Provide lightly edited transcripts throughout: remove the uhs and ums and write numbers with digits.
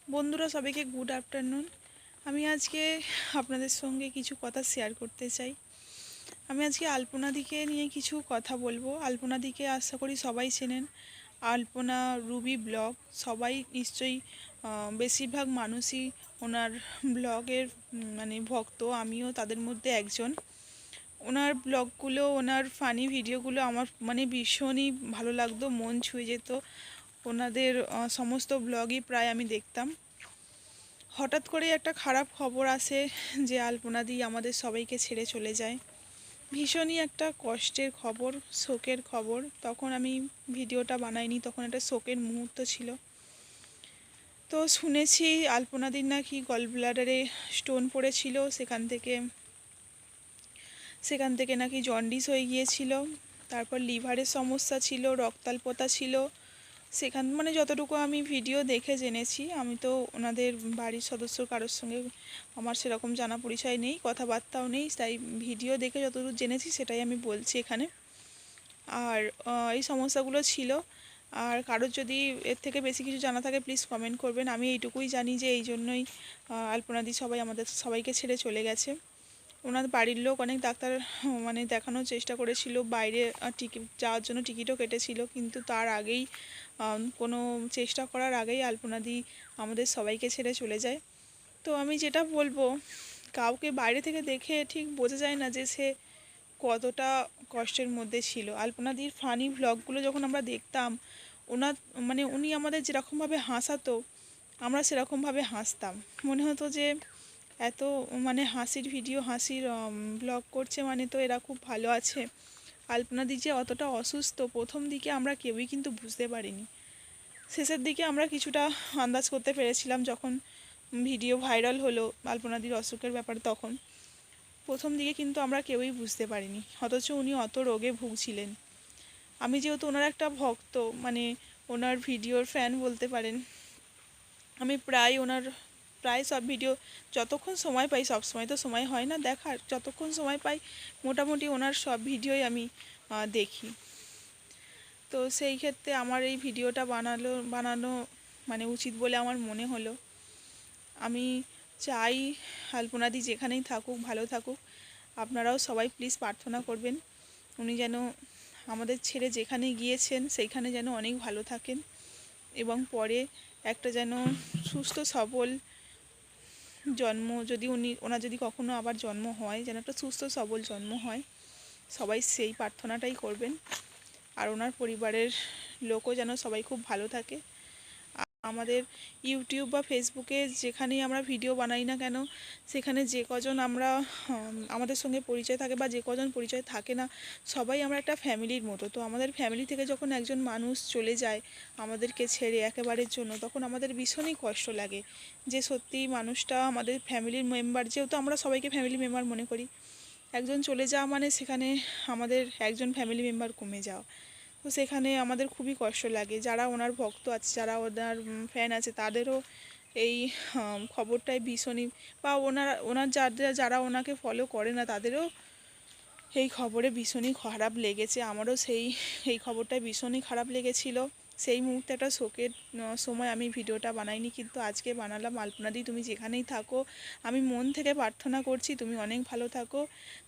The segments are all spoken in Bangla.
বন্ধুরা সবাইকে গুড আফটারনুন। আমি আজকে আপনাদের সঙ্গে কিছু কথা শেয়ার করতে চাই। আমি আজকে আলপনাদিকে নিয়ে কিছু কথা বলবো। আলপনাদিকে আশা করি সবাই চেনেন। আলপনা রুবি ব্লগ, সবাই নিশ্চয়ই বেশিরভাগ মানুষই ওনার ব্লগের মানে ভক্ত, আমিও তাদের মধ্যে একজন। ওনার ব্লগগুলো, ওনার ফানি ভিডিওগুলো আমার মানে ভীষণই ভালো লাগতো, মন ছুঁয়ে যেত। ওনাদের সমস্ত ব্লগই প্রায় আমি দেখতাম। হঠাৎ করে একটা খারাপ খবর আসে যে আলপনাদি আমাদের সবাইকে ছেড়ে চলে যায়। ভীষণই একটা কষ্টের খবর, শোকের খবর। তখন আমি ভিডিওটা বানাইনি, তখন একটা শোকের মুহূর্ত ছিল। তো শুনেছি আলপনাদির নাকি গল ব্লাডারে স্টোন পড়েছিল, সেখান থেকে নাকি জন্ডিস হয়ে গিয়েছিল। তারপর লিভারের সমস্যা ছিল, রক্তাল্পতা ছিল। সেখান মানে যতটুকু আমি ভিডিও দেখে জেনেছি, আমি তো ওনাদের বাড়ির সদস্য কারোর সঙ্গে আমার সেরকম জানা পরিচয় নেই, কথাবার্তাও নেই, তাই ভিডিও দেখে যতদূর জেনেছি সেটাই আমি বলছি এখানে। আর এই সমস্যাগুলো ছিল। আর কারোর যদি এর থেকে বেশি কিছু জানা থাকে প্লিজ কমেন্ট করবেন। আমি এইটুকুই জানি যে এই জন্যই আলপনাদি আমাদের সবাইকে ছেড়ে চলে গেছে। ওনার বাড়ির লোক অনেক ডাক্তার মানে দেখানোর চেষ্টা করেছিল, বাইরে টিকিট যাওয়ার জন্য টিকিটও কেটেছিল, কিন্তু তার আগেই কোনো চেষ্টা করার আগেই আলপনাদি আমাদের সবাইকে ছেড়ে চলে যায়। তো আমি যেটা বলবো, কাউকে বাইরে থেকে দেখে ঠিক বোঝা যায় না যে সে কতটা কষ্টের মধ্যে ছিল। আলপনাদির ফানি ভ্লগগুলো যখন আমরা দেখতাম, ওনার মানে উনি আমাদের যেরকমভাবে হাসাতো, আমরা সেরকমভাবে হাসতাম। মনে হতো যে এত মানে হাসির ভিডিও, হাসির ব্লগ করছে, মানে তো এরা খুব ভালো আছে। আলপনাদি যে অতটা অসুস্থ প্রথম দিকে আমরা কেউই কিন্তু বুঝতে পারিনি। শেষের দিকে আমরা কিছুটা আন্দাজ করতে পেরেছিলাম যখন ভিডিও ভাইরাল হলো আলপনাদির অসুখের ব্যাপারে। তখন প্রথম দিকে কিন্তু আমরা কেউই বুঝতে পারিনি, অথচ উনি অত রোগে ভুগছিলেন। আমি যেহেতু ওনার একটা ভক্ত, মানে ওনার ভিডিওর ফ্যান বলতে পারেন, আমি প্রায় সব ভিডিও যতক্ষণ সময় পাই, সব সময় তো সময় হয় না দেখার, যতক্ষণ সময় পাই মোটামুটি ওনার সব ভিডিওই আমি দেখি। তো সেই ক্ষেত্রে আমার এই ভিডিওটা বানানো মানে উচিত বলে আমার মনে হলো। আমি চাই আলপনাদি যেখানেই থাকুক ভালো থাকুক। আপনারাও সবাই প্লিজ প্রার্থনা করবেন উনি যেন আমাদের ছেড়ে যেখানে গিয়েছেন সেইখানে যেন অনেক ভালো থাকেন, এবং পরে একটা যেন সুস্থ সবল জন্ম, যদি ওনার যদি কখনো আবার জন্ম হয়, যেন একটা সুস্থ সবল জন্ম হয়। সবাই সেই প্রার্থনাটাই করবেন। আর ওনার পরিবারের লোকও যেন সবাই খুব ভালো থাকে। আমাদের ইউটিউব বা ফেসবুকে যেখানেই আমরা ভিডিও বানাই না কেন, সেখানে যে কজন আমরা আমাদের সঙ্গে পরিচয় থাকে বা যে কজন পরিচয় থাকে না, সবাই আমরা একটা ফ্যামিলির মতো। তো আমাদের ফ্যামিলি থেকে যখন একজন মানুষ চলে যায় আমাদেরকে ছেড়ে একেবারের জন্য, তখন আমাদের ভীষণই কষ্ট লাগে যে সত্যিই মানুষটা আমাদের ফ্যামিলির মেম্বার, যেহেতু আমরা সবাইকে ফ্যামিলি মেম্বার মনে করি। একজন চলে যাওয়া মানে সেখানে আমাদের একজন ফ্যামিলি মেম্বার কমে যাওয়া। তো সেখানে আমাদের খুবই কষ্ট লাগে। যারা ওনার ভক্ত আছে, যারা ওনার ফ্যান আছে, তাদেরও এই খবরটাই ভীষণই, বা ওনার যারা ওনাকে ফলো করে না তাদেরও এই খবরে ভীষণই খারাপ লেগেছে। আমারও এই খবরটায় ভীষণই খারাপ লেগেছিল। সেই মুহূর্তে একটা শোকের সময় আমি ভিডিওটা বানাইনি, কিন্তু আজকে বানালাম। আলপনাদি তুমি যেখানেই থাকো, আমি মন থেকে প্রার্থনা করছি তুমি অনেক ভালো থাকো,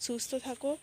সুস্থ থাকো।